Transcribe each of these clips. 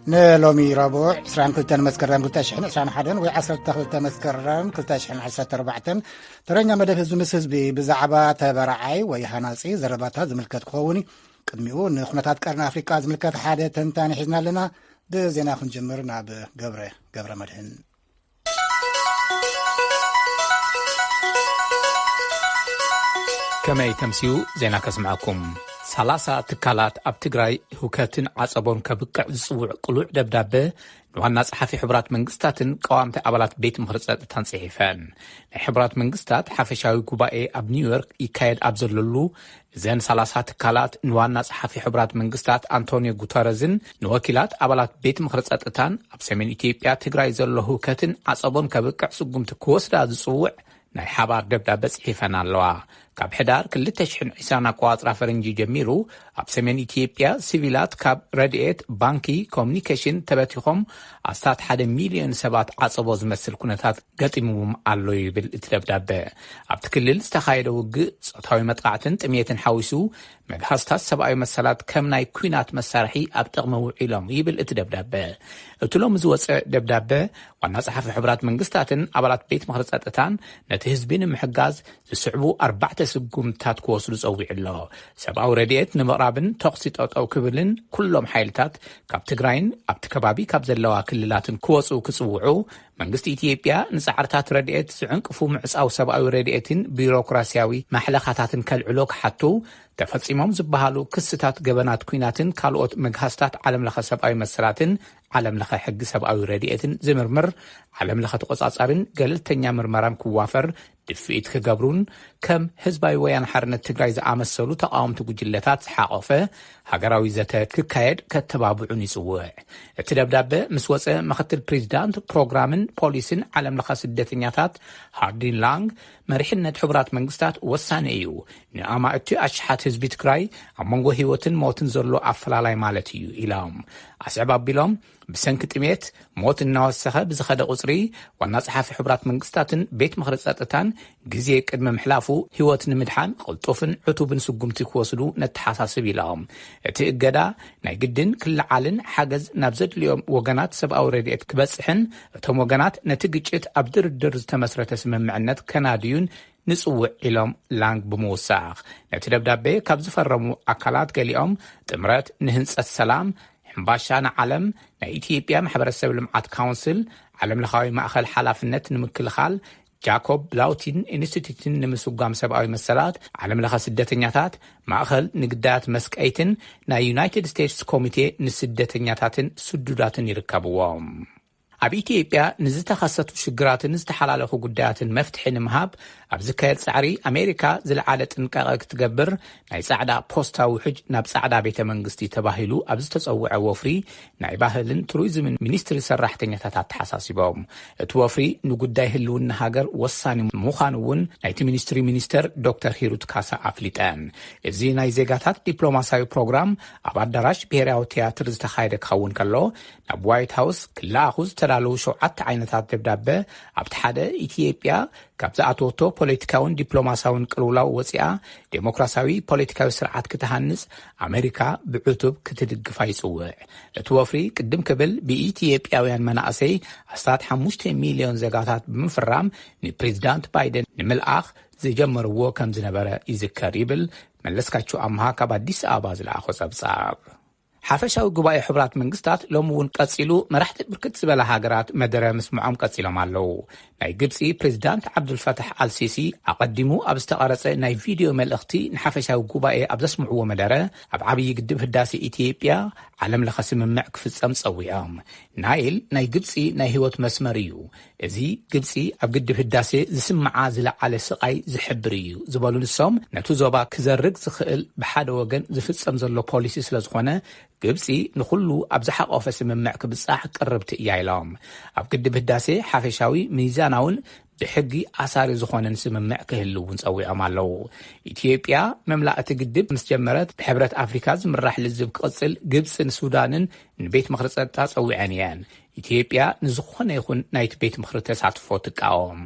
نلومي ربوع سران كلتان مسكران كلتاشحن سران حدن وعسر تخلت مسكران كلتاشحن عسات ربعتن ترينا مدف الزمسز بزعبا تبرعي ويهاناسي زرباتها زملكات خووني قدميو نخنتات قرن افريقيا زملكات حاده تنتاني حزنا لنا دزينا خنجمرنا بقبره مدهن كما يتمسيو زينا كسمعكم 30 تكالات اب تግራይ ሁከትን ዓጸቦን ከብቅዕ ዝጽውዕ ቅሉዕ ደብዳቤ ንዋና ጸሓፊ ሕብራት መንግስታትን ቀዋምቲ ኣባላት ቤት ምክሪ ጸጥታን ጽሒፈን ናይ ሕብራት መንግስታት ሓፈሻዊ ጉባኤ ኣብ ኒውዮርክ ይካየድ ኣብ ዘለሉ ዘን 30 ትካላት ንዋና ጸሓፊ ሕብራት መንግስታት አንቶኒዮ ጉተረዝን ንወኪላት ኣባላት ቤት ምክሪ ጸጥታን ኣብ ሰሜን ኢትዮጵያ ትግራይ ዘሎ ሁከትን ዓጸቦን ከብቅዕ ስጉምቲ ክወስዳ ዝጽውዕ ናይ ሓባር ደብዳቤ ጽሒፈን ኣለዋ ካብ ሕዳር 2020 ኣቆጻጽራ ፈረንጂ ጀሚሩ ኣብ ሰሜን ኢትዮጵያ ሲቪላት ካብ ረድኤት ባንኪ ኮሙኒኬሽን ተበቲኾም ኣስታት 1 ሚሊዮን ሰባት ዓጸቦ ዝመስል ኩነታት ገጢሞም ኣሎ ይብል እቲ ደብዳቤ ኣብቲ ክልል ዝተኻየደ ውግእ ጾታዊ መጥቃዕትን ጥሜትን ሓዊሱ መግሃስታት ሰብኣዊ መሰላት ከም ናይ ኩናት መሳርሒ ኣብ ጥቕሚ ውዒሎም ይብል እቲ ደብዳቤ እቲ ሎሚ ዝወፅእ ደብዳቤ ዋና ጸሓፊ ሕብራት መንግስታትን ኣባላት ቤት ምክሪ ጸጥታን ነቲ ህዝቢ ንምሕጋዝ ዝስዕቡ 4 ስጉምታት ክወስዱ ጸዊዕ ኣሎ ሰብኣዊ ረድኤት ንምቕራብን ተኽሲ ጠጠው ክብልን ኩሎም ሓይልታት ካብ ትግራይን ኣብቲ ከባቢ ካብ ዘለዋ ክልላትን ክወፁ ክጽውዑ መንግስቲ ኢትዮጵያ ንጻዕርታት ረድኤት ዝዕንቅፉ ምዕጻው ሰብኣዊ ረድኤትን ቢሮክራሲያዊ ማሕለኻታትን ከልዕሎ ክሓቱ ተፈጺሞም ዝበሃሉ ክስታት ገበናት ኩናትን ካልኦት መግሃስታት ዓለምለኸ ሰብኣዊ መሰላትን ዓለምለኸ ሕጊ ሰብኣዊ ረድኤትን ዝምርምር ዓለምለኸ ተቆጻጻርን ገለልተኛ ምርመራን ክዋፈር ድፍኢት ክገብሩን ከም ህዝባዊ ወያነ ሓርነት ትግራይ ዝኣመሰሉ ተቃወምቲ ጉጅለታት ዝሓቆፈ ሃገራዊ ዘተ ክካየድ ከተባብዑን ይጽውዕ እቲ ደብዳቤ ምስ ወፀ ምክትል ፕሬዝዳንት ፕሮግራምን ፖሊስን ዓለምለኸ ስደተኛታት ሃርዲን ላንግ መሪሕነት ሕብራት መንግስታት ወሳነ እዩ ንኣማእቲ ኣሽሓት ህዝቢ ትግራይ ኣብ መንጎ ህይወትን ሞትን ዘሎ ኣፈላላይ ማለት እዩ ኢሎም ኣስዕባ ኣቢሎም ብሰንኪ ጥሜት ሞት እናወሰኸ ብዝኸደ ቁጽሪ ዋና ጸሓፊ ሕብራት መንግስታትን ቤት ምክሪ ጸጥታን ግዜ ቅድመ ምሕላፉ ህይወት ንምድሓን ቅልጡፍን ዕቱብን ስጉምቲ ክወስዱ ነተሓሳስብ ኢሎም እቲ እገዳ ናይ ግድን ክልዓልን ሓገዝ ናብ ዘድልዮም ወገናት ሰብኣዊ ረድኤት ክበጽሕን እቶም ወገናት ነቲ ግጭት ኣብ ድርድር ዝተመስረተ ስምምዕነት ከናድዩን ንጽውዕ ኢሎም ላንግ ብምውሳኽ ነቲ ደብዳቤ ካብ ዝፈረሙ ኣካላት ገሊኦም ጥምረት ንህንጸት ሰላም ሕምባሻ ዓለም ናይ ኢትዮጵያ ማሕበረሰብ ልምዓት ካውንስል ዓለምለኻዊ ማእኸል ሓላፍነት ንምክልኻል ጃኮብ ብላውቲን ኢንስቲትዩትን ንምስጓም ሰብኣዊ መሰላት ዓለምለኸ ስደተኛታት ማእኸል ንግዳያት መስቀይትን ናይ ዩናይትድ ስቴትስ ኮሚቴ ንስደተኛታትን ስዱዳትን ይርከብዎም ኣብ ኢትዮጵያ ንዝተኸሰቱ ሽግራትን ዝተሓላለኹ ጉዳያትን መፍትሒ ንምሃብ ኣብ ዝካየድ ጻዕሪ ኣሜሪካ ዝለዓለ ጥንቃቐ ክትገብር ናይ ጻዕዳ ፖስታ ውሕጅ ናብ ጻዕዳ ቤተ መንግስቲ ተባሂሉ ኣብ ዝተጸውዐ ወፍሪ ናይ ባህልን ቱሪዝምን ሚኒስትሪ ሰራሕተኛታት ተሓሳሲቦም እቲ ወፍሪ ንጉዳይ ህልውና ሃገር ወሳኒ ምዃኑ እውን ናይቲ ሚኒስትሪ ሚኒስተር ዶክተር ሂሩት ካሳ ኣፍሊጠን እዚ ናይ ዜጋታት ዲፕሎማሲያዊ ፕሮግራም ኣብ ኣዳራሽ ብሄራዊ ቲያትር ዝተኻየደ ክኸውን ከሎ ናብ ዋይት ሃውስ ክለኣኹ ዝተዳለዉ 7 ዓይነታት ደብዳቤ ኣብቲ ሓደ ኢትዮጵያ ካብ ዝኣተወቶ ፖለቲካውን ዲፕሎማሲያውን ቅልውላው ወፂኣ ዴሞክራሲያዊ ፖለቲካዊ ስርዓት ክትሃንጽ ኣሜሪካ ብዕቱብ ክትድግፋ ይጽውዕ እቲ ወፍሪ ቅድም ክብል ብኢትዮጵያውያን መናእሰይ ኣስታት 5 ሚሊዮን ዜጋታት ብምፍራም ንፕሬዝዳንት ባይደን ንምልኣኽ ዝጀመርዎ ከም ዝነበረ ይዝከር ይብል መለስካቸው ኣምሃ ካብ አዲስ አበባ ዝለኣኾ ጸብጻብ ሓፈሻዊ ጉባኤ ሕብራት መንግስታት ሎሚ እውን ቀጺሉ መራሕቲ ብርክት ዝበለ ሃገራት መደረ ምስምዖም ቀጺሎም ኣለዉ ናይ ግብጺ ፕሬዝዳንት ዓብዱልፈታሕ አልሲሲ ኣቀዲሙ ኣብ ዝተቐረጸ ናይ ቪድዮ መልእኽቲ ንሓፈሻዊ ጉባኤ ኣብ ዘስምዕዎ መደረ ኣብ ዓብዪ ግድብ ህዳሴ ኢትዮጵያ ዓለም ለኸ ስምምዕ ክፍጸም ጸዊዖም ናይል ናይ ግብጺ ናይ ህይወት መስመር እዩ እዚ ግብጺ ኣብ ግድብ ህዳሴ ዝስምዓ ዝለዓለ ስቃይ ዝሕብር እዩ ዝበሉ ንሶም ነቲ ዞባ ክዘርግ ዝኽእል ብሓደ ወገን ዝፍጸም ዘሎ ፖሊሲ ስለ ዝኾነ ግብጺ ንኹሉ ኣብ ዝሓቆፈ ስምምዕ ክብጻሕ ቅርብቲ እያ ኢሎም ኣብ ግድብ ህዳሴ ሓፈሻዊ ሚዛናውን ብሕጊ ኣሳሪ ዝኾነን ስምምዕ ክህልውን ጸዊዖም ኣለዉ ኢትዮጵያ መምላእቲ ግድብ ምስ ጀመረት ብሕብረት ኣፍሪካ ዝምራሕ ልዝብ ክቕጽል ግብጽን ሱዳንን ንቤት ምክሪ ጸጥታ ጸዊዐን እየን ኢትዮጵያ ንዝኾነ ይኹን ናይቲ ቤት ምክሪ ተሳትፎ ትቃወም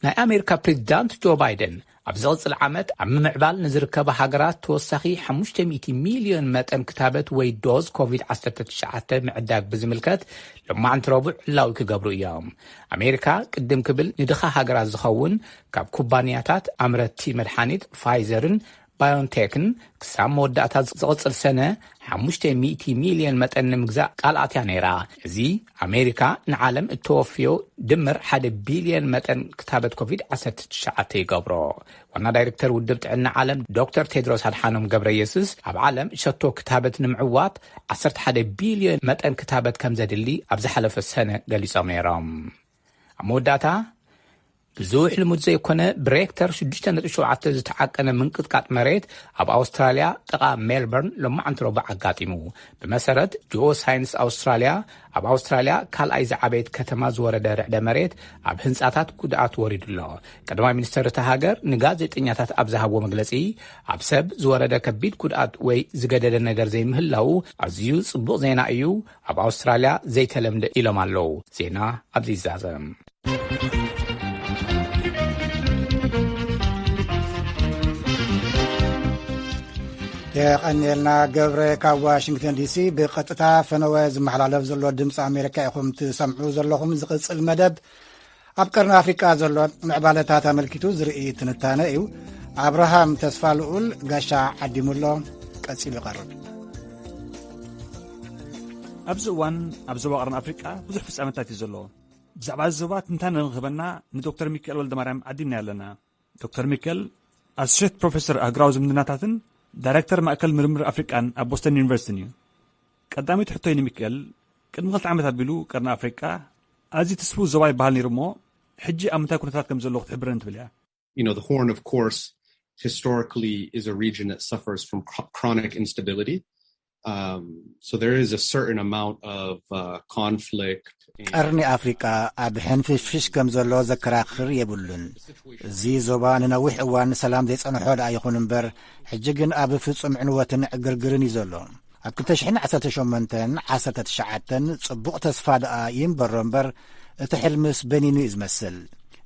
ናይ ኣሜሪካ ፕሬዝዳንት ጆ ባይደን ኣብ ዝቕፅል ዓመት ኣብ ምምዕባል ንዝርከባ ሃገራት ተወሳኺ 500 ሚልዮን መጠን ክታበት ወይ ዶዝ ኮቪድ-19 ምዕዳግ ብዝምልከት ሎማዓንቲ ረቡዕ ዕላዊ ክገብሩ እዮም። ኣሜሪካ ቅድም ክብል ንድኻ ሃገራት ዝኸውን ካብ ኩባንያታት ኣምረቲ መድሓኒት ፋይዘርን ባዮንቴክን ክሳብ መወዳእታ ዝቕፅል ሰነ 500 ሚልዮን መጠን ንምግዛእ ቃልኣትያ ነይራ። እዚ ኣሜሪካ ንዓለም እተወፍዮ ድምር 1 ቢልዮን መጠን ክታበት ኮቪድ-19 ይገብሮ። ዋና ዳይሬክተር ውድብ ጥዕና ዓለም ዶክተር ቴድሮስ ኣድሓኖም ገብረየሱስ ኣብ ዓለም ሸቶ ክታበት ንምዕዋት 11 ቢልዮን መጠን ክታበት ከም ዘድሊ ኣብ ዝሓለፈ ሰነ ገሊፆም ነይሮም። ኣብ መወዳእታ ብዙሕ ልሙድ ዘይኮነ ብሬክተር 6.7 ዝተዓቀነ ምንቅጥቃጥ መሬት ኣብ ኣውስትራልያ ጥቓ ሜልበርን ሎማዓንቲ ረቡዕ ኣጋጢሙ። ብመሰረት ጂኦ ሳይንስ ኣውስትራልያ ኣብ ኣውስትራልያ ካልኣይ ዝዓበየት ከተማ ዝወረደ ርዕደ መሬት ኣብ ህንፃታት ጉድኣት ወሪዱሎ። ቀዳማይ ሚኒስተር እታ ሃገር ንጋዜጠኛታት ኣብ ዝሃብዎ መግለፂ ኣብ ሰብ ዝወረደ ከቢድ ጉድኣት ወይ ዝገደደ ነገር ዘይምህላው ኣዝዩ ጽቡቕ ዜና እዩ፣ ኣብ ኣውስትራልያ ዘይተለምደ ኢሎም ኣለዉ። ዜና ኣብዚ ይዛዘም። የቀኒልና ገብረ ካብ ዋሽንግተን ዲሲ ብቀጥታ ፈነወ ዝመሓላለፍ ዘሎ ድምፂ ኣሜሪካ ኢኹም ትሰምዑ ዘለኹም። ዝቕፅል መደብ ኣብ ቀርኒ ኣፍሪቃ ዘሎ ምዕባለታት ኣመልኪቱ ዝርኢ ትንታነ እዩ። ኣብርሃም ተስፋ ልኡል ጋሻ ዓዲሙሎ ቀፂሉ ይቐርብ። ኣብዚ እዋን ኣብ ዞባ ቀርኒ ኣፍሪቃ ብዙሕ ፍጻመታት እዩ ዘለዎ። ብዛዕባ ዞባ ትንታነ ንኽበና ንዶክተር ሚካኤል ወልደማርያም ዓዲምና ኣለና። ዶክተር ሚካኤል ኣሶሼት ፕሮፌሰር ኣህጉራዊ ዝምድናታትን ዳይሬክተር ማእከል ምርምር ኣፍሪቃን ኣብ ቦስተን ዩኒቨርሲቲ እዩ። ቀዳሚት ሕቶይ ንሚካኤል ቅድሚ 2 ዓመት ኣቢሉ ቀርኒ ኣፍሪቃ ኣዝዩ ትስቡ ዞባ ይበሃል ነይሩ እሞ ሕጂ ኣብ ምንታይ ኩነታት ከም ዘለዎ ክትሕብረን ትብል እያ። The Horn, of course, historically is a region that suffers from chronic instability. So there is a certain amount of conflict. ቀርኒ ኣፍሪቃ ኣብ ሕንፍሽፍሽ ከም ዘሎ ዘከራክር የብሉን። እዚ ዞባ ንነዊሕ እዋን ሰላም ዘይጸንሖ ደኣ ይኹን እምበር ሕጂ ግን ኣብ ፍጹም ዕንወትን ዕግርግርን እዩ ዘሎ። ኣብ 2018-19 ጽቡቕ ተስፋ ደኣ ይንበሮ እምበር እቲ ሕልምስ በኒኑ እዩ ዝመስል።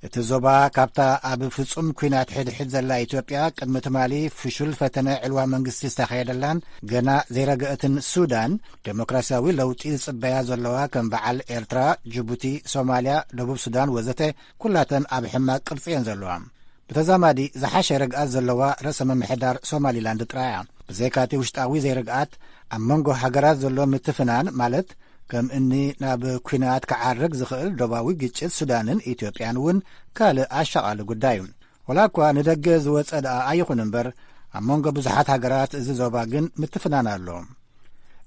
እቲ ዞባ ካብታ ኣብ ፍጹም ኩናት ሕድሕድ ዘላ ኢትዮጵያ ቅድሚ ትማሊ ፍሹል ፈተነ ዕልዋ መንግስቲ ዝተኻየደላን ገና ዘይረግአትን ሱዳን ዴሞክራሲያዊ ለውጢ ዝጽበያ ዘለዋ ከም በዓል ኤርትራ፣ ጅቡቲ፣ ሶማልያ፣ ደቡብ ሱዳን ወዘተ ኩላተን ኣብ ሕማቅ ቅርጺ እየን ዘለዋ። ብተዛማዲ ዝሓሸ ረግኣት ዘለዋ ርእሰ ምምሕዳር ሶማሊላንድ ጥራያ። ብዘይካቲ ውሽጣዊ ዘይርግኣት ኣብ መንጎ ሃገራት ዘሎ ምትፍናን ማለት ከም እኒ ናብ ኩናት ክዓርግ ዝኽእል ደባዊ ግጭት ሱዳንን ኢትዮጵያን እውን ካልእ ኣሸቓሊ ጉዳይ እዩ። ወላ እኳ ንደገ ዝወፀ ደኣ ኣይኹን እምበር ኣብ መንጎ ብዙሓት ሃገራት እዚ ዞባ ግን ምትፍናን ኣሎ።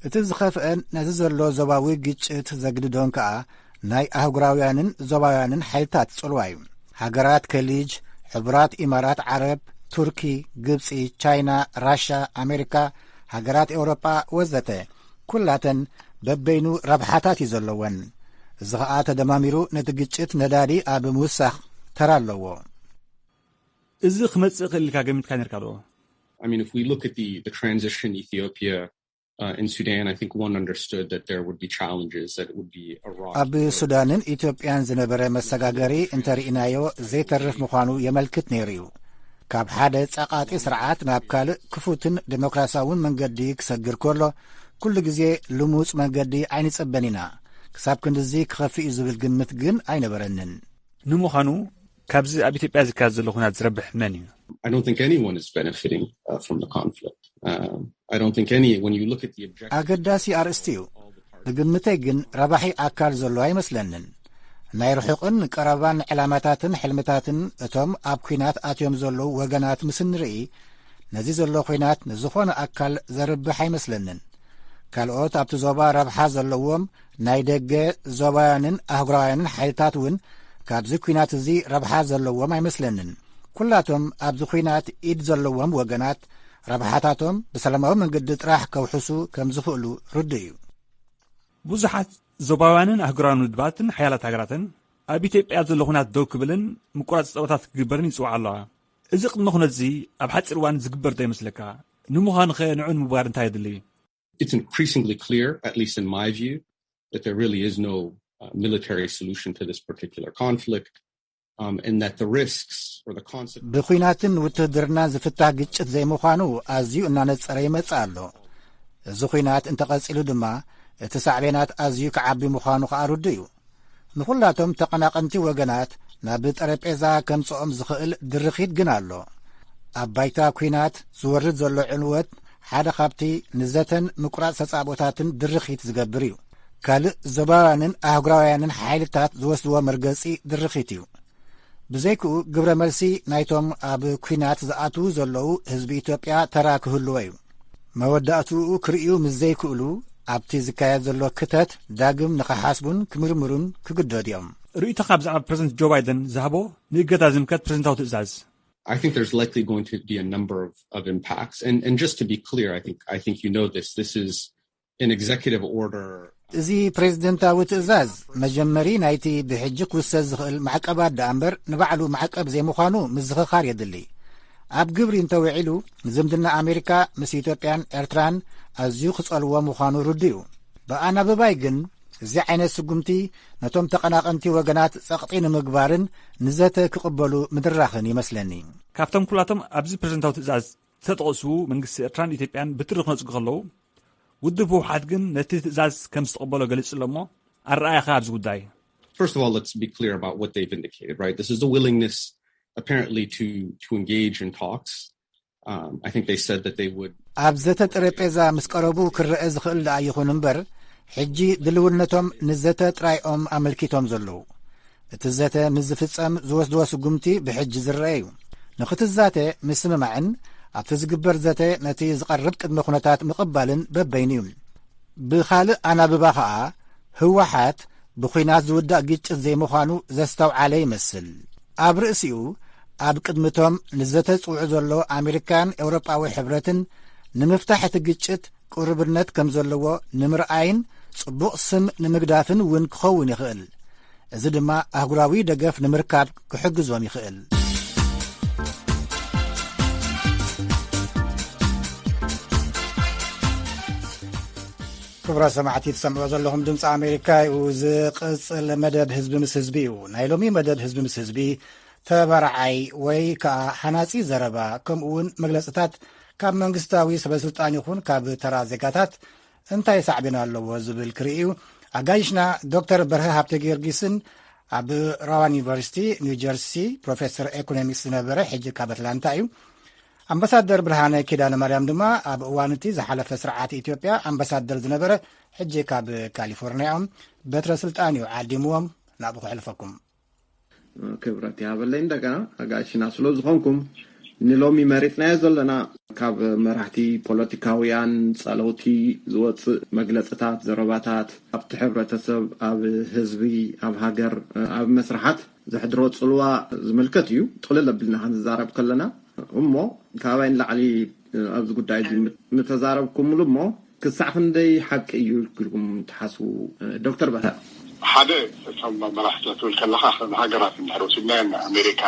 እቲ ዝኸፍአን ነዚ ዘሎ ዞባዊ ግጭት ዘግድዶን ከኣ ናይ ኣህጉራውያንን ዞባውያንን ሓይልታት ጽልዋ እዩ። ሃገራት ከሊጅ፣ ሕቡራት ኢማራት ዓረብ፣ ቱርኪ፣ ግብፂ፣ ቻይና፣ ራሻ፣ ኣሜሪካ፣ ሃገራት ኤውሮጳ ወዘተ ኩላተን በበይኑ ረብሓታት እዩ ዘለወን። እዚ ኸዓ ተደማሚሩ ነቲ ግጭት ነዳዲ ኣብ ምውሳኽ ተራ ኣለዎ። እዚ ክመጽእ ክእል ኢልካ ገሚትካ ነርካ ዶ? If we look at the transition Ethiopia in Sudan, I think one understood that there would be challenges, that it would be a rock. ኣብ ሱዳንን ኢትዮጵያን ዝነበረ መሰጋገሪ እንተርኢናዮ ዘይተርፍ ምዃኑ የመልክት ነይሩ እዩ። ካብ ሓደ ጸቓጢ ስርዓት ናብ ካልእ ክፉትን ዴሞክራሲያውን መንገዲ ክሰግር ከሎ ኩሉ ግዜ ልሙፅ መንገዲ ኣይንጸበን ኢና። ክሳብ ክንዲዚ ክኸፊ እዩ ዝብል ግምት ግን ኣይነበረንን። ንምዃኑ ካብዚ ኣብ ኢትዮጵያ ዝካየድ ዘሎ ኩናት ዝረብሕ መን እዩ? I don't think anyone is benefiting from the conflict. I don't think when you look at the objective. ኣገዳሲ ኣርእስቲ እዩ። ብግምተይ ግን ረባሒ ኣካል ዘሎ ኣይመስለንን። ናይ ርሑቕን ቀረባን ዕላማታትን ሕልምታትን እቶም ኣብ ኩናት ኣትዮም ዘለዉ ወገናት ምስ ንርኢ ነዚ ዘሎ ኩናት ንዝኾነ ኣካል ዘርብሕ ኣይመስለንን። ካልኦት ኣብቲ ዞባ ረብሓ ዘለዎም ናይ ደገ ዞባውያንን ኣህጉራውያንን ሓይልታት እውን ካብዚ ኩናት እዚ ረብሓ ዘለዎም ኣይመስለንን። ኩላቶም ኣብዚ ኩናት ኢድ ዘለዎም ወገናት ረብሓታቶም ብሰላማዊ መንገዲ ጥራሕ ከውሕሱ ከም ዝኽእሉ ርዱ እዩ። ብዙሓት ዞባውያንን ኣህጉራውያን ውድባትን ሓያላት ሃገራትን ኣብ ኢትዮጵያ ዘሎ ኩናት ደው ክብልን ምቁራጽ ፀወታት ክግበርን ይጽዋዕ ኣለዋ። እዚ ቅድመ ኩነት እዚ ኣብ ሓፂር እዋን ዝግበር ዶ ይመስለካ? ንምዃኑ ኸ ንዑ ንምግባር እንታይ የድሊ? It's increasingly clear, at least in my view, that there really is no military solution to this particular conflict. and that the risks or the consequences ብኩናትን ውትድርናን ዝፍታሕ ግጭት ዘይምዃኑ ኣዝዩ እናነጸረ ይመጽእ ኣሎ። እዚ ኩናት እንተቐጺሉ ድማ እቲ ሳዕቤናት ኣዝዩ ክዓቢ ምዃኑ ከኣርዱ እዩ። ንኹላቶም ተቐናቐንቲ ወገናት ናብ ጠረጴዛ ከምጽኦም ዝኽእል ድርኺት ግን ኣሎ። ኣብ ባይታ ኩናት ዝወርድ ዘሎ ዕንወት ሓደ ካብቲ ንዘተን ምቁራጽ ተጻብኦታትን ድርኺት ዝገብር እዩ። ካልእ ዞባውያንን ኣህጉራውያንን ሓይልታት ዝወስድዎ መርገጺ ድርኺት እዩ። ብዘይክኡ ግብረ መልሲ ናይቶም ኣብ ኩናት ዝኣትዉ ዘለዉ ህዝቢ ኢትዮጵያ ተራ ክህልዎ እዩ። መወዳእትኡ ክርእዩ ምስ ዘይክእሉ ኣብቲ ዝካየድ ዘሎ ክተት ዳግም ንኸሓስቡን ክምርምሩን ክግደድ እዮም። ርእይቶኻ ብዛዕባ ፕሬዚደንት ጆ ባይደን ዝሃቦ ንእገዳ ዝምከት ፕሬዚደንታዊ ትእዛዝ I think there's likely going to be a number of impacts. And just to be clear, I think you know this is an executive order. እዚ ፕሬዚደንታዊ ትእዛዝ መጀመሪ ናይቲ ብሕጂ ክውሰድ ዝኽእል ማዕቀባት ዳ እምበር ንባዕሉ ማዕቀብ ዘይምዃኑ ምዝኽኻር የድሊ። ኣብ ግብሪ እንተውዒሉ ዝምድና ኣሜሪካ ምስ ኢትዮጵያን ኤርትራን ኣዝዩ ክጸልዎ ምዃኑ ርድኡ። ብኣናብባይ ግን እዚ ዓይነት ስጉምቲ ነቶም ተቐናቐንቲ ወገናት ጸቕጢ ንምግባርን ንዘተ ክቕበሉ ምድራኽን ይመስለኒ። ካብቶም ኩላቶም ኣብዚ ፕሬዚደንታዊ ትእዛዝ ተጠቕሱ መንግስቲ ኤርትራን ኢትዮጵያን ብትሪ ክነጽጉ ከለዉ ውድብ ህወሓት ግን ነቲ ትእዛዝ ከም ዝተቐበሎ ገሊጹ ኣሎ እሞ ኣረኣያኻ ኣብዚ ጉዳይ? First of all, let's be clear about what they've indicated, right? This is a willingness apparently to engage in talks. I think they said that they would ኣብ ዘተ ጠረጴዛ ምስ ቀረቡ ክርአ ዝኽእል ደኣ ይኹን እምበር ሕጂ ድልውነቶም ንዘተ ጥራይኦም ኣመልኪቶም ዘለዉ። እቲ ዘተ ምስ ዝፍጸም ዝወስድዎ ስጉምቲ ብሕጂ ዝርአ እዩ። ንኽትዛተ ምስምማዕን ኣብቲ ዝግበር ዘተ ነቲ ዝቐርብ ቅድመ ኩነታት ምቕባልን በበይኑ እዩ። ብኻልእ ኣናብባ ኸዓ ህወሓት ብኹናት ዝውዳእ ግጭት ዘይምዃኑ ዘስተውዓለ ይመስል። ኣብ ርእሲኡ ኣብ ቅድምቶም ንዘተ ጽውዑ ዘሎ ኣሜሪካን ኤውሮጳዊ ሕብረትን ንምፍታሕ እቲ ግጭት ቁርብነት ከም ዘለዎ ንምርኣይን ጽቡቕ ስም ንምግዳፍን እውን ክኸውን ይኽእል። እዚ ድማ ኣህጉራዊ ደገፍ ንምርካብ ክሕግዞም ይኽእል። ክቡራት ሰማዕቲ ትሰምዑ ዘለኹም ድምፂ ኣሜሪካ እዩ። ዝቕጽል መደብ ህዝቢ ምስ ህዝቢ እዩ። ናይ ሎሚ መደብ ህዝቢ ምስ ህዝቢ ተበርዓይ ወይ ከዓ ሓናጺ ዘረባ ከምኡውን መግለጽታት ካብ መንግስታዊ ሰበስልጣን ይኹን ካብ ተራ ዜጋታት እንታይ ሳዕቤና ኣለዎ ዝብል ክርኢ እዩ። ኣጋይሽና ዶክተር በርሀ ሃብተ ጊዮርጊስን ኣብ ራዋን ዩኒቨርሲቲ ኒው ጀርሲ ፕሮፌሰር ኢኮኖሚክስ ዝነበረ ሕጂ ካብ ኣትላንታ እዩ። ኣምባሳደር ብርሃነ ኪዳነ ማርያም ድማ ኣብ እዋንቲ ዝሓለፈ ስርዓት ኢትዮጵያ ኣምባሳደር ዝነበረ ሕጂ ካብ ካሊፎርኒያ እዮም። በትረ ስልጣን እዩ ዓዲምዎም ናብኡ ክሕልፈኩም ክብረት ያበለይ እንደገና ኣጋይሽና ስለ ዝኾንኩም ንሎሚ መሪፅናዮ ዘለና ካብ መራሕቲ ፖለቲካውያን ጸለውቲ ዝወፅእ መግለጽታት ዘረባታት ኣብቲ ሕብረተሰብ ኣብ ህዝቢ ኣብ ሃገር ኣብ መስራሓት ዘሕድሮ ጽልዋ ዝምልከት እዩ። ጥቕልል ኣቢልና ክንዛረብ ከለና እሞ ካባይን ላዕሊ ኣብዚ ጉዳይ ምተዛረብኩምሉ እሞ ክሳዕ ክንደይ ሓቂ እዩ ኢልኩም ትሓስቡ? ዶክተር በርሀ ሓደ እቶም መራሕቲ ትብል ከለኻ ሃገራት እንድሕር ኣሜሪካ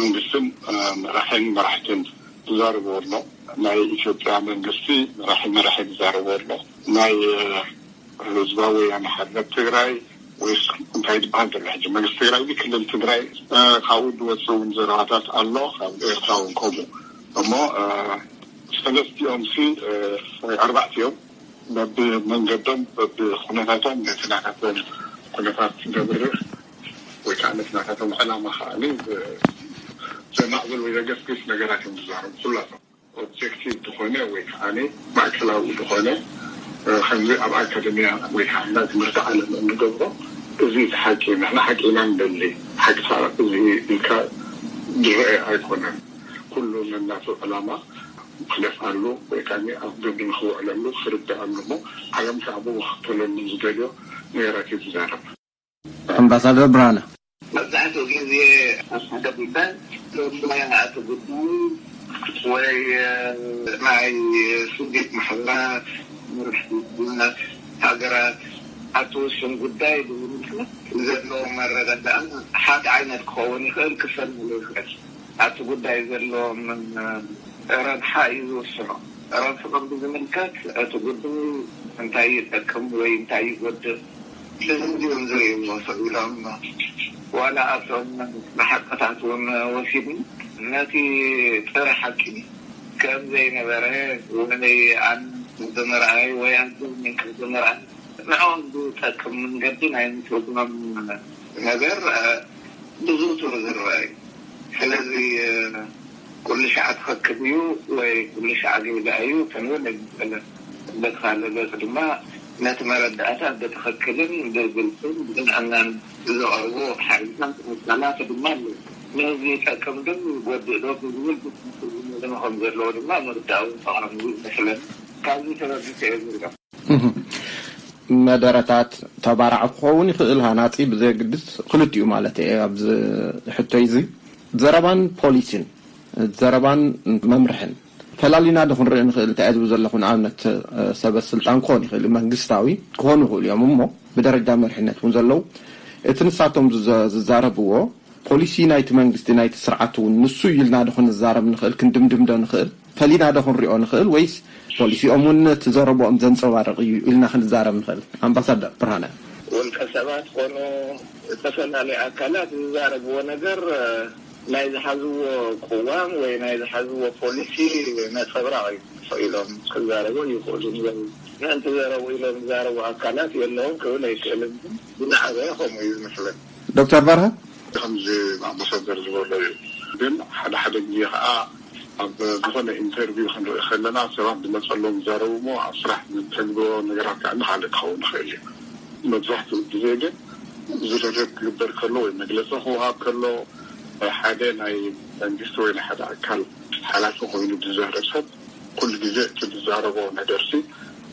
መንግስትን መራሕትን ዝዛረብዎ ኣሎ። ናይ ኢትዮጵያ መንግስቲ መራሒ ዝዛረብዎ ኣሎ። ናይ ህዝባዊ ወያነ ሓርነት ትግራይ ወይስ እንታይ ዝበሃል ዘሎ ሕጂ መንግስቲ ትግራይ ክልል ትግራይ ካብኡ ዝወፅኡ እውን ዘረባታት ኣሎ ካብ ኤርትራ እውን ከምኡ እሞ ሰለስቲኦም ወይ ኣርባዕቲኦም በብመንገዶም በብኩነታቶም ነቲ ናታቶም ኩነታት ዘብርህ ወይ ከዓ ነቲ ናታቶም ዕላማ ከዓኒ ዘማዕበል ወይ ዘገስግስ ነገራት እዮም ዝዛረቡ ኩላቶም ኦብጀክቲቭ ዝኾነ ወይ ከዓኒ ማዕከላዊ ዝኾነ ከምዚ ኣብ ኣካደምያ ወይ ከዓ ናይ ትምህርቲ ዓለም እንገብሮ እዚ ሓቂ ንሕና ሓቂና ንደሊ ሓቂ እዚ ኢልካ ዝርአ ኣይኮነን። ኩሉ ነናቱ ዕላማ ክለፍኣሉ ወይ ከዓ ኣብ ግብሪ ንኽውዕለሉ ክርድኣሉ እሞ ዓለም ከዓቡ ክክተለሉ ዝደልዮ ነገራት እዩ ዝዛረብ። ኣምባሳደር ብርሃነ መብዛሕትኡ ግዜ ኣስሓደቢባል ናይ ኣቶ ጉዳይ ወይ ናይ ስዲት ማሕበራት ምርሕነት ሃገራት ኣትውስን ጉዳይ ብምክንያት ዘለዎም መረዳድኣን ሓደ ዓይነት ክኸውን ይኽእል ክፈልሉ ይኽእል። ኣቲ ጉዳይ ዘለዎም ረብሓ እዩ ዝውስኖ። ረብሕኦም ብዝምልከት እቲ ጉዳይ እንታይ ይጠቅም ወይ እንታይ ይጎድል تنزل زي المصيلهم ولا أصلا محقتاتهم وسيبن ناتي طرحكي كم زي نبره وني عن دمرعي ويانتم من دمرعي معهم دوتكم من قدين عين توقنا نجر بزوت الرزرعي فلذي كل شيء تفكريو وكل شيء يبعيو تنون بدخل ما نتمرد أتى بتفكرين بالفيلم بدون أن زاروا حاجات ثلاثة بالمال نزي كم دم ودلوا بقول لما هم زاروا ما مرتاحوا طبعا مثلا كانوا ترى بيتعبوا مدارات تبارع خون يخلها ناتي بزي قدس خلتيو مالتي ابز حتى يزي زربان بوليسين زربان ممرحن فلالينا دخون رأي نخيل تعذب زلخون عامنة سبب السلطان كون يخيل منقستاوي كونه هو اليوم أمه بدرجة مرحنة ونزلوا اتنساتهم زاربوه بوليسي نايت منقستي نايت سرعته نسو يلنا دخون الزارب نخيل كندم دا نخيل فلينا دخون رأي نخيل ويس بوليسي أمون تزاربوا أمزن صوارق يلنا خن الزارب نخيل أمباسادة برهانا والكسبات كونوا مثلا لأكلات زاربوا نجر لا يحزوا قوام ولا يحزوا بوليسي ولا تفرعي فإلهم كزاروا يقولون أنت زاروا إلى زاروا أكلات يلهم كولا يكلم بنعذهم مثلا دكتور برها خمسة مصدر زوالي بين حد جيها بخنا انترفيو خلنا سواء بنصلهم زاروا مو أصرح نتكلموا نجرب عن حالة خون خيلي متزحت الجزيرة زرجت يقدر كله المجلس هو كله حاليا هاي بنجستوي لحد أكل حالات مهمة تزارسها كل جزء تزاربه ندرسي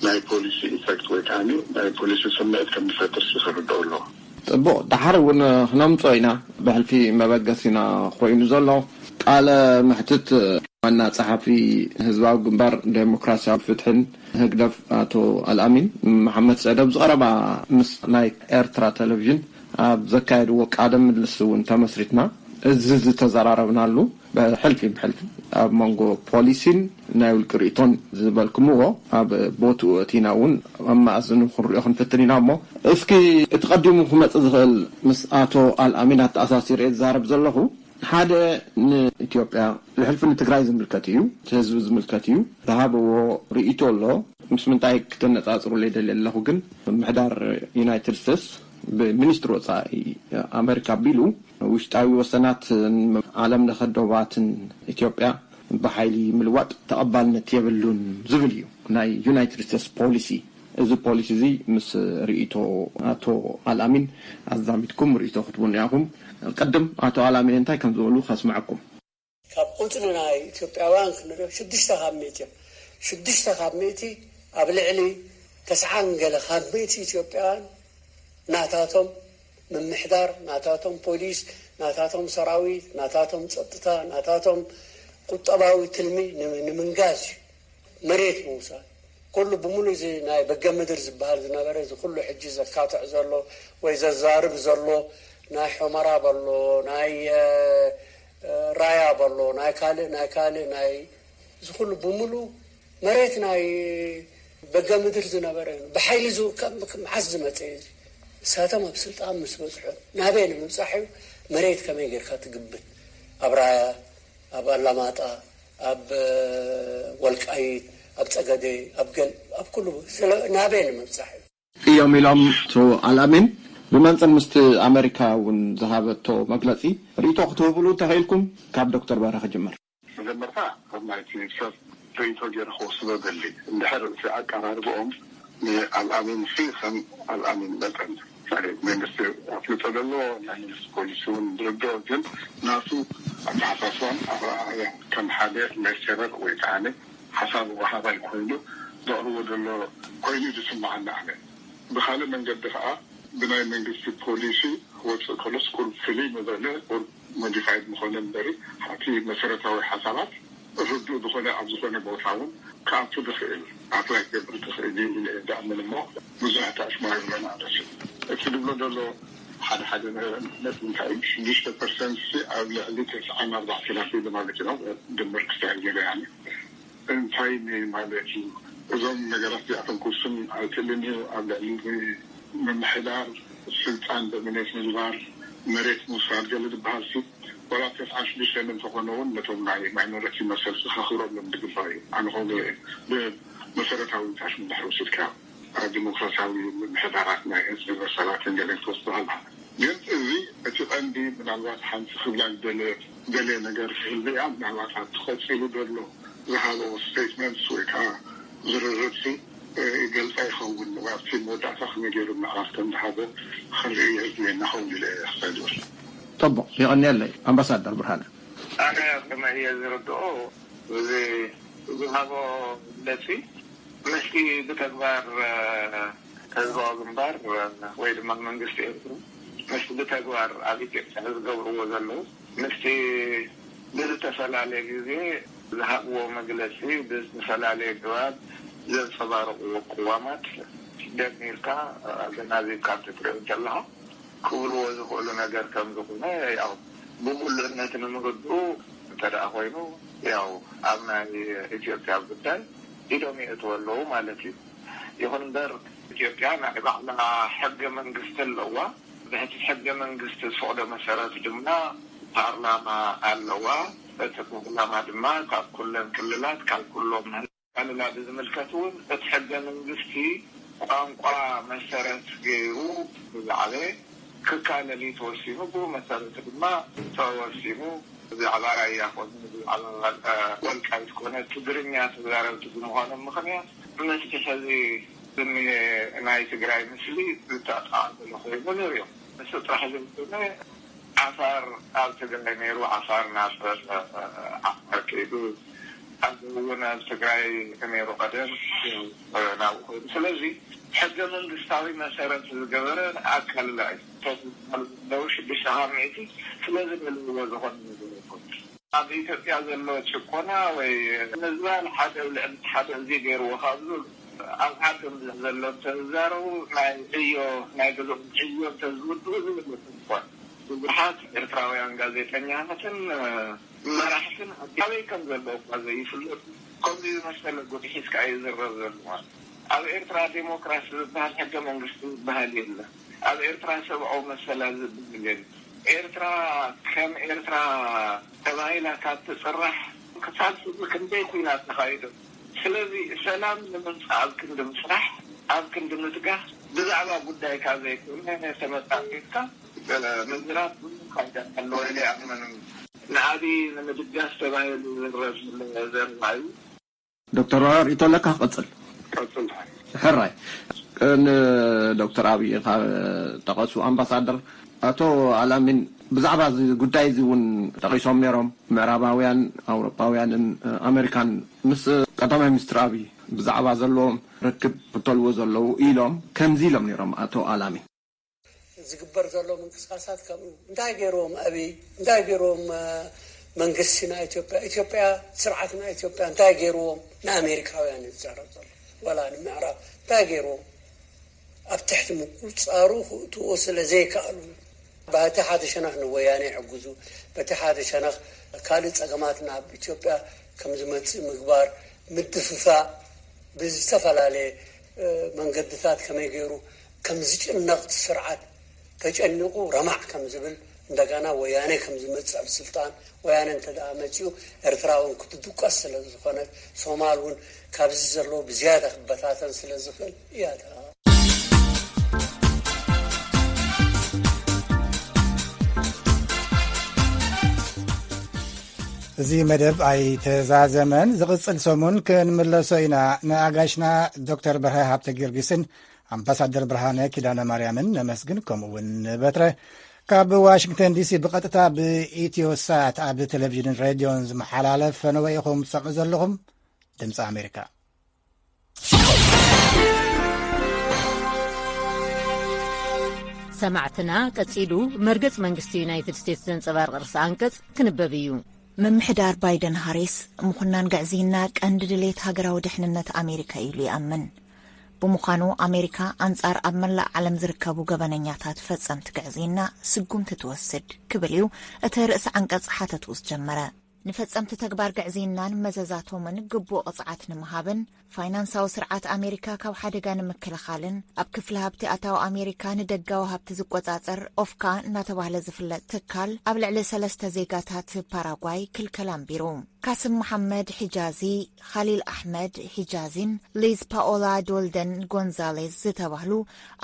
ناي بوليسي إفكت ويكاني ناي بوليسي سمعت كم فترة سفر الدولة. بو تحرون نمطينا بحلفي ما بقسنا خوين زلوا على محتت أن صحفي هزباو جنبار ديمقراطيا فتحن هقدف أتو الأمين محمد سعد زغربا مس ناي إيرترا تلفزيون بذكر وق عدم السون تمسرتنا زز تزارربنا له بحلفي اب مانغو بوليسين نايل كريتون زبالكمو اب بوتو تيناون اما ازن خريخن فترينا مو اسكي تقدموا خمس زغل مساتو الامينات اساسير زارب زلخو حدا اثيوبيا الحلف التجراي زملكاتيو تهزو زملكاتيو ذهبوا ريتو له مش منتايك تنصاصروا لي دل الله كن محدار يونايتد ستيتس بمنستر وصاي امريكا بيلو وشتاوي وسنات عالم لخدوبات اثيوبيا بحيلي ملوات تقبلنا يبلون زبليو ناي يونايتد ستيتس بوليسي از بوليسي زي مس ريتو اتو الامين ازامتكم ريتو خطبون ياهم قدم اتو الامين انتي كم زولو خاص معكم كاب قلتنا اثيوبياوان كنرو شدشتا خاميتي ابلعلي تسعان قال خاميتي اثيوبياوان ناتاتهم من محدار ناتاتهم بوليس ناتاتهم سراويت ناتاتهم صطتا ناتاتهم قطباوي تلمي نمنغاز مريت موسى كل بمولو زي ناي بقمدر زبال زنابره زي كله حجي زكاتع زلو ويزا زارب زلو ناي حمرا بلو ناي رايا بلو ناي كالي ناي زي كله بمولو مريت ناي بقمدر زنابره بحيلي زو كم عزمت ايزي ساتم بسلطان مسبصحو نابين مصحو مريت كما يغير كاتقبل ابرايا اب لاماطا اب والقايت اب صقدي اب قل اب كله نابين مصحو يوم يوم تو الامين بمنصن مست امريكا ون ذهبتو مغلصي ريتو خطبلو تهيلكم كاب دكتور بارخ جمر جمرتا ما يصير ريتو غير خوصبه بلي اندحر في اقراربهم الامين فيهم الامين بطن يعني مينستر افلتو دلو يعني بوليسون درجون ناسو اتعصصون كم حاجه مشرق ويتعاني حسب وهذا كله ضروري دلو كويس تسمعنا احنا بخاله من قدها بناء مينستر بوليسي هو كل سكول فيلم ده موديفايد مخالم بري حتى مسيرته حسابات ردود دخول عبدالله بوفاون كانت تدخل أطلع قبل تخرجي إلى دعم الماء مزاحة أسماء لنا هذا الشيء. أكيد بلده حد نسبة كايش 10% أو اللي تسعنا 4,000 لما ذكرنا دمر كستاجر يعني. إنتايني ما ذكي إذا نجرت يعطون كوسم على كلمة على اللي ምምሕዳር ስልጣን ዶሚኔት ምግባር መሬት ሙሳድ ጀልድ ባህሲ ወላ ተስዓሽ ቢሸንም ተኾነውን ነቶም ናይ ማይኖሪቲ መሰልስ ኸኽሮም ለምድግባዩ አንሆም በመሰረታዊ ታሽ ምድሕርውስድካ ዲሞክራሲያዊ ምምሕዳራት ናይ ህዝቢ መሰላትን ገለን ተወስበሃል ግን እዚ እቲ ቀንዲ ምናልባት ሓንቲ ክብላል ደለ ነገር ህልያ ምናልባት ትኸፂሉ ደሎ ዝሃቦ ስቴትመንትስ ወይ ከዓ ዝርርብሲ ገልጻ ይኸውን ወብቲ መወዳእታ ከመገይሩ ምዕራፍ ከምዝሃቦ ክርኢ ህዝብና ኸውን ኢለ ክሳይድወል طبق يغني لي امباسادر برهان انا كما هي زردو هذا الذي مشي بتكبر الزوجنبار ويد ما منجست مشي بتكبر عليك الزوج وزلو مشي بتفعل على جزء ذهبوا مجلسي بتفعل على جواب للصدارة والقوامات دميركا جنازي كانت ترجلها كل وزخول نجار كم زخونه ياو بقول الناس نمردو ترى أخوينو ياو أما إثيوبيا بدل إدومي أتولو مالتي يهون در إثيوبيا نعبا على حق من قست اللوا بحيث حق من قست صعود مسارات جمنا بارلاما اللوا بتكون لما دما كللات كلهم قال لا بزم الكتون بتحق من قستي قانقا مسارات غيرو عليه كان اللي توسيمه بو مثلا ما توسيمه على رأي أخوان على والكايت كونه تدرنيا تدرنا تدرنا مخنيا نستحذي من نايت جراي مثلي تتعامل الأخوان منوريو بس تراح جبتنا عفار أبتدأ نيرو عفار ناس عفار كيدو أبونا تجراي نيرو قدر ناوي سلزي حتى من قصاوي مسارات الجبران أكل لا لوش بشهامتي فلازم الوزن هذه تتعز اللي تشكونا ونزال حتى الحتى زي غير وخاذل حتى اللي تزاروا مع ما يقولون تزود وبحث إرتراويان غازيتانيا مثلا ما راح يكون هذا كم زلوا هذا يفلت كل دي مسألة قلت حيس كأي زر على إرترا ديمقراطية بهال حاجة منقص بهاليلا على إرترا سبعة مسألة بالليل إرترا كم إرترا تبايلا كانت تصرح كتاب كم بيتنا تخايدهم سلذي سلام لمن سأل كندم صح أب كندم نتجاه بزعل بدأ كذا يكون هنا سمعت كذا منزلات خايدة اللي اللي أمن نعدي لما تجاه تبايل الرجل زين دكتور يطلع لك قصل حراي دكتور أبي تقصو أمباسادر أتو على من بزعبة قداي زون تقيسهم نيرهم معرباويان أوروباويان أمريكان مس قدام مستر أبي بزعبة زلهم ركب بطلوا زلوا إيلهم كم زيلهم نيرهم أتو علامي زكبر زلوا من قصاصات كم دايجروم أبي دايجروم من قصنا إثيوبيا سرعتنا إثيوبيا دايجروم نأمريكاويان الزارة ولا المعرب تاجروا أبتحت مقول صاروخ توصل زي كأنه باتحاد شنخ نوياني عجوزو باتحاد شنخ كانت أجمعتنا بإثيوبيا كم زمان مقبار متففا بزتفل عليه من قدثات كم يجيروا كم زج النقد سرعات تجنقوا رمع كم زبل دقنا وياني كم زمان السلطان ويانا انت دامتيو ارتراون كنت دوقس لزخنه صومالون كابز زلو بزياده بتاتن سلازخل يادا زي مدب اي تزازمن زغصل سمون كنملسوينا ناغاشنا دكتور برهان هابت جيرجسن امباسادر برهانه كيدانا مريمن نمسجنكم ون بتره كاب واشنطن دي سي بقطتا بإيتيو سات اب تلفزيون راديونز محلالف فنويهم تسمعوا زلهم دمص أمريكا سمعتنا قصيدو مرقص منغستي يونايتد ستيتس زنصبار قرص انقص كنببيو ممحدار بايدن هاريس مخنان قعزينا قند دليت هاجراو دحننت أمريكا يلي أمن بمخانو أمريكا أنصار أملا عالم زركبو غبننياتات فصمت قعزينا سقوم تتوسد كبليو اترأس عنقص حتى توس جمرة ንፈጸምቲ ተግባር ግዕዚናን መዘዛቶምን ግቡእ ቅጽዓት ንምሃብን ፋይናንሳዊ ስርዓት ኣሜሪካ ካብ ሓደጋ ንምክልኻልን ኣብ ክፍሊ ሃብቲ ኣታዊ ኣሜሪካ ንደጋዊ ሃብቲ ዝቆጻጸር ኦፍካ እናተባህለ ዝፍለጥ ትካል ኣብ ልዕሊ 3 ዜጋታት ፓራጓይ ክልከላ ኣንቢሩ። ካስም መሐመድ ሒጃዚ፣ ኻሊል ኣሕመድ ሒጃዚን ሊዝ ፓኦላ ዶልደን ጎንዛሌዝ ዝተባህሉ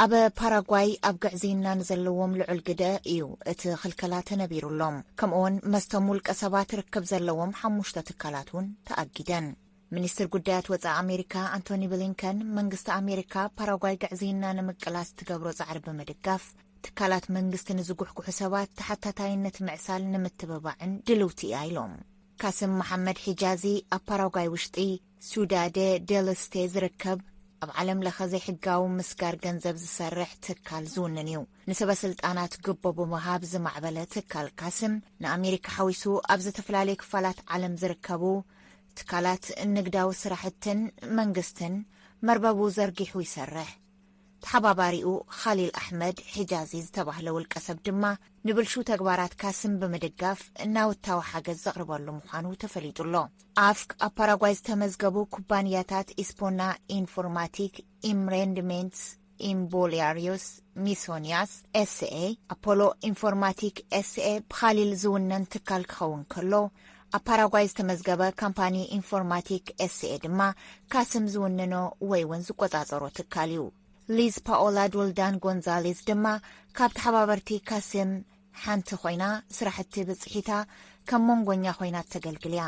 ኣብ ፓራጓይ ኣብ ግዕዚናን ዘለዎም ልዑል ግደ እዩ እቲ ክልከላ ተነቢሩሎም። ከምኡውን መስቶም ውልቀ ሰባት ርክብ ዘለዎም 5 ትካላት እውን ተኣጊደን። ሚኒስትር ጉዳያት ወፃኢ ኣሜሪካ አንቶኒ ብሊንከን መንግስቲ ኣሜሪካ ፓራጓይ ግዕዚና ንምቅላስ ትገብሮ ጻዕሪ ብምድጋፍ ትካላት መንግስቲ ንዝጉሕጉሑ ሰባት ተሓታታይነት ምዕሳል ንምትብባዕን ድልውቲ እያ ኢሎም። ካስም መሐመድ ሒጃዚ ኣብ ፓራጓይ ውሽጢ ሱዳዴ ዴልስቴ ዝርከብ ኣብ ዓለም ለኸ ዘይሕጋዊ ምስጋር ገንዘብ ዝሰርሕ ትካል ዝውንን እዩ። ንሰበስልጣናት ግቦ ብምሃብ ዝማዕበለ ትካል ካስም ንኣሜሪካ ሓዊሱ ኣብ ዝተፈላለዩ ክፋላት ዓለም ዝርከቡ ትካላት ንግዳዊ ስራሕትን መንግስትን መርበቡ ዘርጊሑ ይሰርሕ። ተሓባባሪኡ ኻሊል ኣሕመድ ሒጃዚ ዝተባህለ ውልቀ ሰብ ድማ ንብልሹ ተግባራት ካስም ብምድጋፍ እናውታዊ ሓገዝ ዘቕርበሉ ምዃኑ ተፈሊጡሎ። ኣፍክ ኣብ ፓራጓይ ዝተመዝገቡ ኩባንያታት ኢስፖና ኢንፎርማቲክ፣ ኢምሬንድሜንትስ ኢምቦሊያሪዮስ፣ ሚሶኒያስ ኤስኤ፣ ኣፖሎ ኢንፎርማቲክ ኤስኤ ብኻሊል ዝውነን ትካል ክኸውን ከሎ ኣብ ፓራጓይ ዝተመዝገበ ካምፓኒ ኢንፎርማቲክ ኤስኤ ድማ ካስም ዝውንኖ ወይ እውን ዝቆጻጸሮ ትካል እዩ። ሊዝ ፓኦላ ዶልዳን ጎንዛሌዝ ድማ ካብ ተሓባበርቲ ካስም ሓንቲ ኮይና ስራሕቲ ብጽሒታ ከም መንጎኛ ኮይና ተገልግል እያ።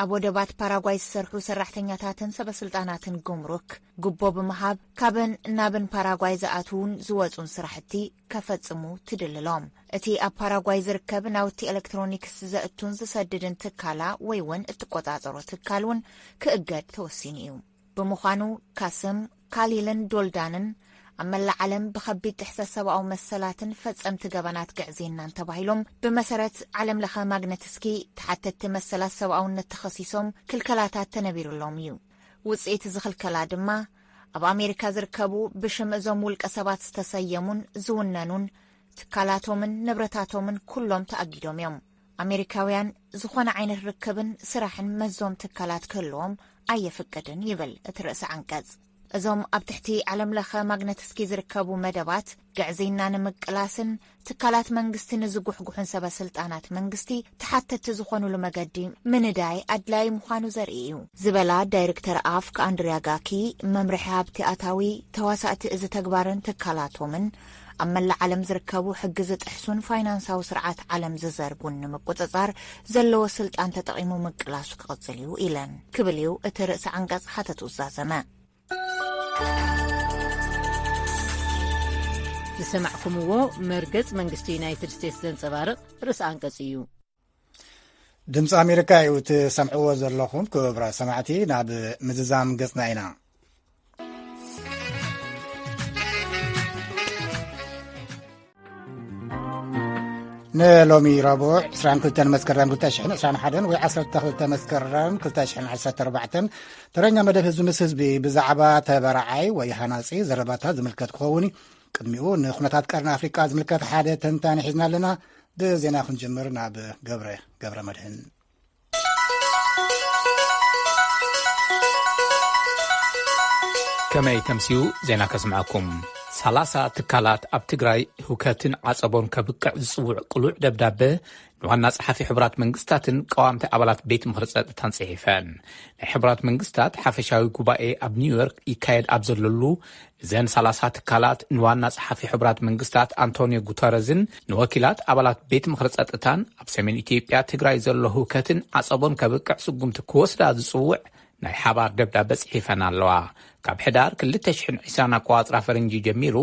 ኣብ ወደባት ፓራጓይ ዝሰርሑ ሰራሕተኛታትን ሰበስልጣናትን ጉምሩክ ግቦ ብምሃብ ካብን ናብን ፓራጓይ ዝኣትውን ዝወጹን ስራሕቲ ከፈጽሙ ትድልሎም። እቲ ኣብ ፓራጓይ ዝርከብ ናውቲ ኤሌክትሮኒክስ ዘእቱን ዝሰድድን ትካላ ወይ እውን እትቆጻጸሮ ትካል እውን ክእገድ ተወሲኑ እዩ። ብምዃኑ ካስም ካሊልን ዶልዳንን ኣብ መላእ ዓለም ብኸቢድ ትሕሰት ሰብኣዊ መሰላትን ፈጸምቲ ገበናት ግዕዚናን ተባሂሎም ብመሰረት ዓለም ለኸ ማግነትስኪ ተሓተቲ መሰላት ሰብኣውነት ተኸሲሶም ክልከላታት ተነቢሩሎም እዩ። ውጽኢት ዝኽልከላ ድማ ኣብ ኣሜሪካ ዝርከቡ ብሽም እዞም ውልቀ ሰባት ዝተሰየሙን ዝውነኑን ትካላቶምን ንብረታቶምን ኩሎም ተኣጊዶም እዮም። ኣሜሪካውያን ዝኾነ ዓይነት ርክብን ስራሕን መዞም ትካላት ክህልዎም ኣየፍቀድን ይብል እቲ ርእሲ አንቀጽ። እዞም ኣብ ትሕቲ ዓለም ለኸ ማግነትስኪ ዝርከቡ መደባት ግዕዚና ንምቅላስን ትካላት መንግስቲ ንዝጉሕጉሕን ሰበስልጣናት መንግስቲ ተሓተቲ ዝኾኑሉ መገዲ ምንዳይ ኣድላይ ምዃኑ ዘርኢ እዩ ዝበላ ዳይሬክተር ኣፍክ ኣንድሪያ ጋኪ መምርሒ ሃብቲ ኣታዊ ተዋሳእቲ እዚ ተግባርን ትካላቶምን ኣብ መላእ ዓለም ዝርከቡ ሕጊ ዝጥሕሱን ፋይናንሳዊ ስርዓት ዓለም ዝዘርጉን ንምቁፅጻር ዘለዎ ስልጣን ተጠቒሙ ምቅላሱ ክቕጽል እዩ ኢለን ክብል እዩ እቲ ርእሲ አንቀጽ ሓተቱ ዛዘመ። ዝሰማዕኩምዎ መርገጽ መንግስቲ ዩናይትድ ስቴትስ ዘንጸባርቕ ርእሲ አንቀጽ እዩ። ድምፂ ኣሜሪካ እዩ ትሰምዕዎ ዘለኹም ክቡራ ሰማዕቲ። ናብ ምዝዛም ገጽና ኢና። ንሎሚ ረቡዕ 22 መስከረም 2021 ወይ 12 መስከረም 2014 ተረኛ መደብ ህዝቢ ምስ ህዝቢ ብዛዕባ ተበራዓይ ወይ ሃናጺ ዘረባታት ዝምልከት ክኸውን ቅድሚኡ ንኹነታት ቀርኒ ኣፍሪቃ ዝምልከት ሓደ ተንታኒ ሒዝና ኣለና። ብዜና ክንጅምር ናብ ገብረ መድህን። ከመይ ተምሲኡ ዜና ከስምዓኩም 30 ትካላት ኣብ ትግራይ ህውከትን ዓጸቦን ከብቅዕ ዝጽውዕ ቅሉዕ ደብዳቤ ንዋና ጸሓፊ ሕቡራት መንግስታትን ቀዋምቲ ኣባላት ቤት ምኽሪ ጸጥታን ጽሒፈን። ናይ ሕቡራት መንግስታት ሓፈሻዊ ጉባኤ ኣብ ኒውዮርክ ይካየድ ኣብ ዘለሉ እዘን 30 ትካላት ንዋና ጸሓፊ ሕቡራት መንግስታት አንቶኒዮ ጉተረዝን ንወኪላት ኣባላት ቤት ምኽሪ ጸጥታን ኣብ ሰሜን ኢትዮጵያ ትግራይ ዘሎ ህውከትን ዓጸቦን ከብቅዕ ስጉምቲ ክወስዳ ዝጽውዕ ናይ ሓባር ደብዳቤ ጽሒፈን ኣለዋ። ካብ ሕዳር 2020 ኣቆጻጽራ ፈረንጂ ጀሚሩ